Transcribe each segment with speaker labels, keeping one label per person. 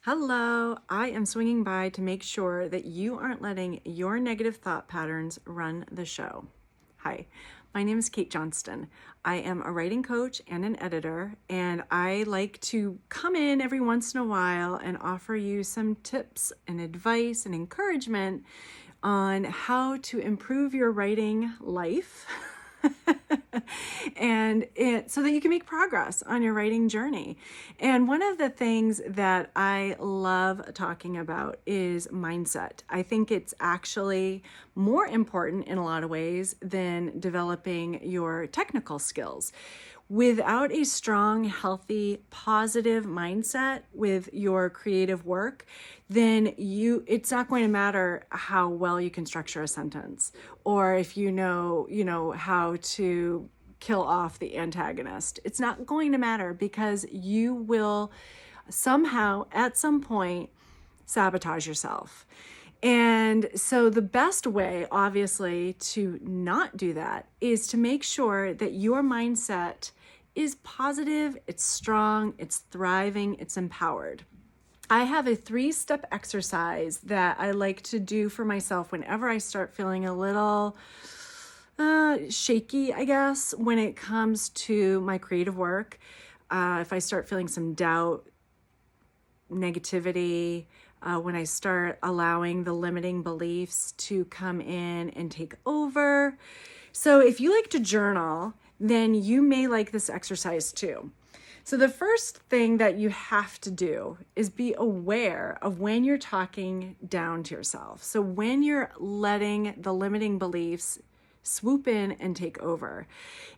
Speaker 1: Hello, I am swinging by to make sure that you aren't letting your negative thought patterns run the show. Hi, my name is Kate Johnston. I am a writing coach and an editor, and I like to come in every once in a while and offer you some tips and advice and encouragement on how to improve your writing life. So that you can make progress on your writing journey. And one of the things that I love talking about is mindset. I think it's actually more important in a lot of ways than developing your technical skills. Without a strong, healthy, positive mindset with your creative work, then it's not going to matter how well you can structure a sentence, or if you know how to kill off the antagonist. It's not going to matter, because you will somehow at some point sabotage yourself. And so the best way, obviously, to not do that is to make sure that your mindset is positive, it's strong, it's thriving, it's empowered. I have a 3-step exercise that I like to do for myself whenever I start feeling a little shaky, I guess, when it comes to my creative work. If I start feeling some doubt, negativity, when I start allowing the limiting beliefs to come in and take over. So if you like to journal, then you may like this exercise too. So the first thing that you have to do is be aware of when you're talking down to yourself. So when you're letting the limiting beliefs swoop in and take over.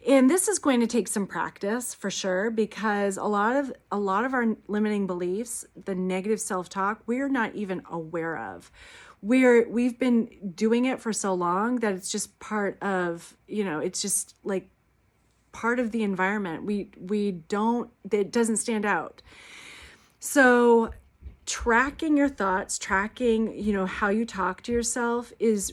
Speaker 1: And this is going to take some practice for sure, because a lot of our limiting beliefs, the negative self-talk, we're not even aware of. We've been doing it for so long that it's just part of, it's just like part of the environment. It doesn't stand out. So tracking your thoughts, tracking, how you talk to yourself is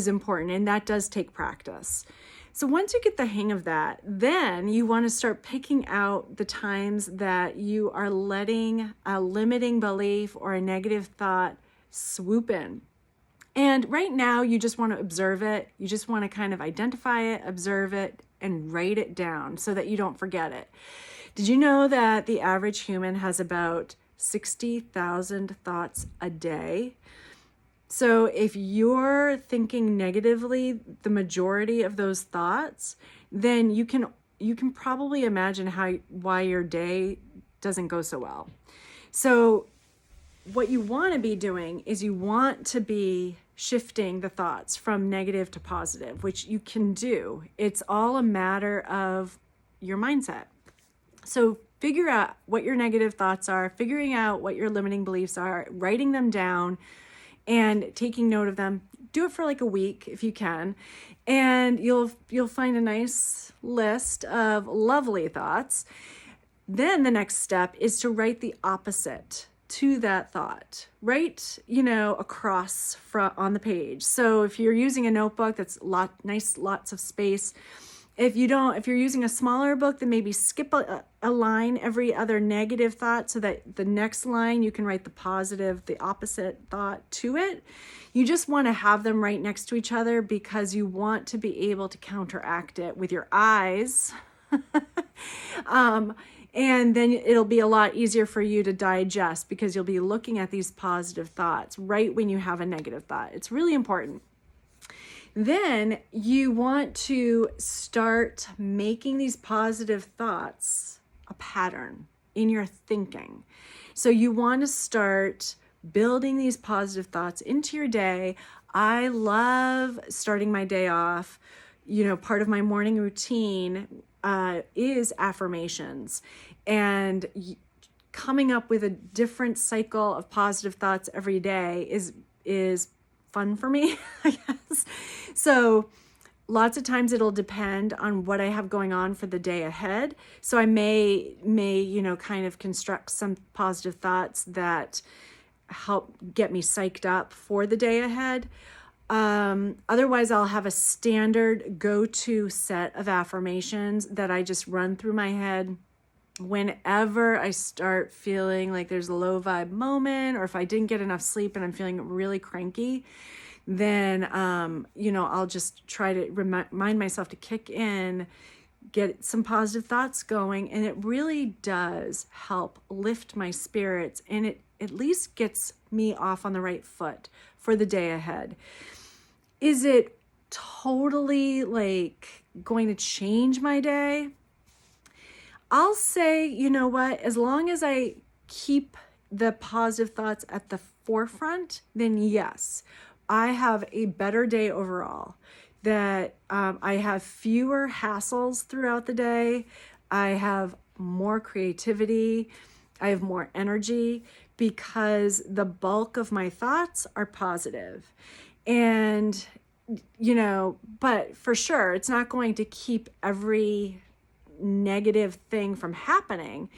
Speaker 1: important, and that does take practice. So once you get the hang of that, then you want to start picking out the times that you are letting a limiting belief or a negative thought swoop in. And right now, you just want to observe it. You just want to kind of identify it, observe it, and write it down so that you don't forget it. Did you know that the average human has about 60,000 thoughts a day? So if you're thinking negatively, the majority of those thoughts, then you can probably imagine why your day doesn't go so well. So what you want to be doing is you want to be shifting the thoughts from negative to positive, which you can do. It's all a matter of your mindset. So figure out what your negative thoughts are, figuring out what your limiting beliefs are, writing them down, and taking note of them. Do it for like a week if you can, and you'll find a nice list of lovely thoughts. Then the next step is to write the opposite to that thought. Write, across on the page. So if you're using a notebook, that's lots of space. If you're using a smaller book, then maybe skip a line every other negative thought, so that the next line you can write the opposite thought to it. You just want to have them right next to each other, because you want to be able to counteract it with your eyes. And then it'll be a lot easier for you to digest, because you'll be looking at these positive thoughts right when you have a negative thought. It's really important. Then you want to start making these positive thoughts a pattern in your thinking. So you want to start building these positive thoughts into your day. I love starting my day off. Part of my morning routine is affirmations, and coming up with a different cycle of positive thoughts every day is fun for me, I guess. So lots of times it'll depend on what I have going on for the day ahead. So I may kind of construct some positive thoughts that help get me psyched up for the day ahead. Otherwise, I'll have a standard go-to set of affirmations that I just run through my head whenever I start feeling like there's a low vibe moment, or if I didn't get enough sleep and I'm feeling really cranky, then, I'll just try to remind myself to kick in, get some positive thoughts going. And it really does help lift my spirits. And it at least gets me off on the right foot for the day ahead. Is it totally like going to change my day? I'll say, you know what, as long as I keep the positive thoughts at the forefront, then yes, I have a better day overall. That I have fewer hassles throughout the day. I have more creativity. I have more energy because the bulk of my thoughts are positive. And, but for sure, it's not going to keep every negative thing from happening,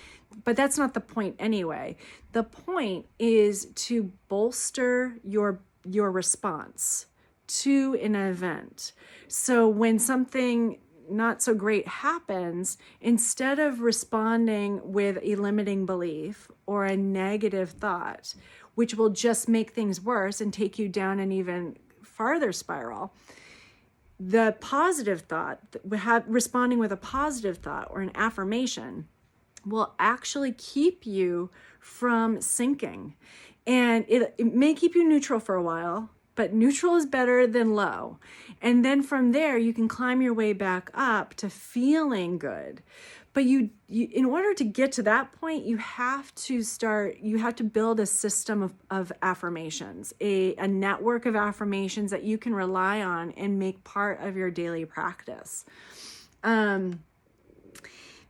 Speaker 1: but that's not the point anyway. The point is to bolster your response to an event. So when something not so great happens, instead of responding with a limiting belief or a negative thought, which will just make things worse and take you down an even farther spiral, the positive thought, responding with a positive thought or an affirmation, will actually keep you from sinking. And it may keep you neutral for a while, but neutral is better than low. And then from there, you can climb your way back up to feeling good. But you in order to get to that point, you have to build a system of affirmations, a network of affirmations that you can rely on and make part of your daily practice.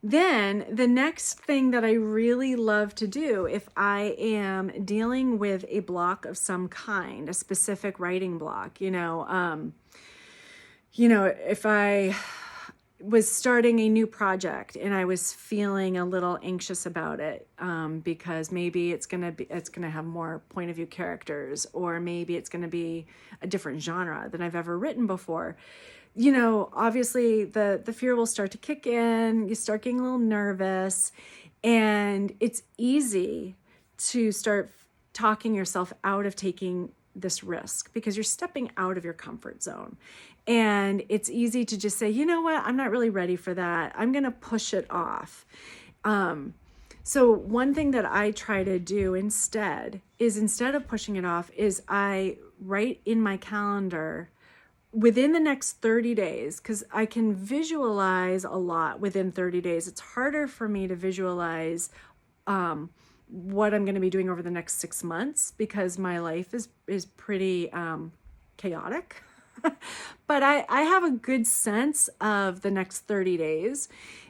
Speaker 1: Then the next thing that I really love to do if I am dealing with a block of some kind, a specific writing block, if I was starting a new project and I was feeling a little anxious about it, because maybe it's gonna have more point of view characters, or maybe it's gonna be a different genre than I've ever written before. Obviously the fear will start to kick in. You start getting a little nervous, and it's easy to start talking yourself out of taking this risk because you're stepping out of your comfort zone. And it's easy to just say, you know what, I'm not really ready for that. I'm going to push it off. So one thing that I try to do instead of pushing it off, is I write in my calendar within the next 30 days, because I can visualize a lot within 30 days. It's harder for me to visualize what I'm going to be doing over the next 6 months because my life is pretty chaotic. But I have a good sense of the next 30 days.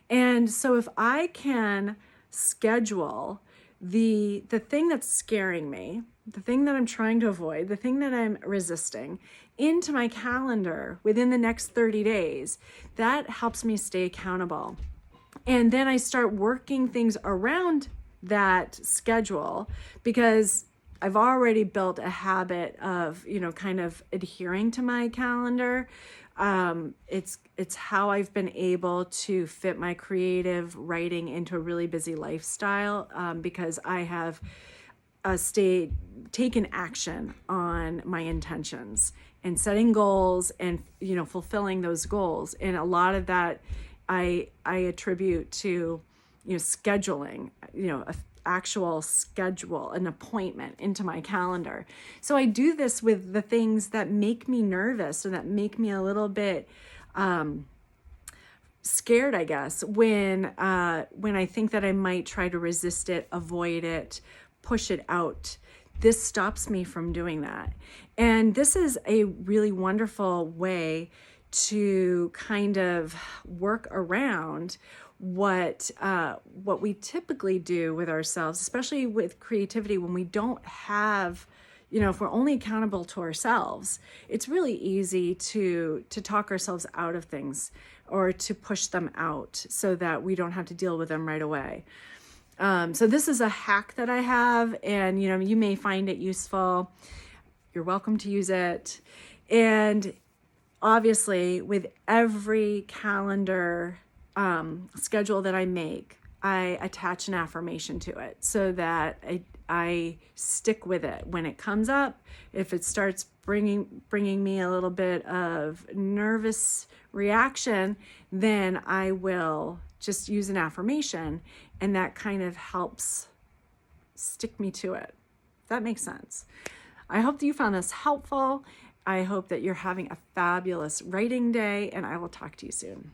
Speaker 1: And so if I can schedule the thing that's scaring me, the thing that I'm trying to avoid, the thing that I'm resisting, into my calendar within the next 30 days, that helps me stay accountable. And then I start working things around that schedule because I've already built a habit of, kind of adhering to my calendar. It's how I've been able to fit my creative writing into a really busy lifestyle, because I have taken action on my intentions and setting goals and, fulfilling those goals. And a lot of that I attribute to, scheduling, a actual schedule, an appointment into my calendar. So I do this with the things that make me nervous or that make me a little bit scared, I guess, when I think that I might try to resist it, avoid it, push it out. This stops me from doing that. And this is a really wonderful way to kind of work around what we typically do with ourselves, especially with creativity, when we don't have, if we're only accountable to ourselves, it's really easy to talk ourselves out of things or to push them out so that we don't have to deal with them right away. So this is a hack that I have, and you may find it useful. You're welcome to use it. And obviously with every calendar schedule that I make, I attach an affirmation to it so that I stick with it when it comes up. If it starts bringing me a little bit of nervous reaction, then I will just use an affirmation, and that kind of helps stick me to it. If that makes sense. I hope that you found this helpful. I hope that you're having a fabulous writing day, and I will talk to you soon.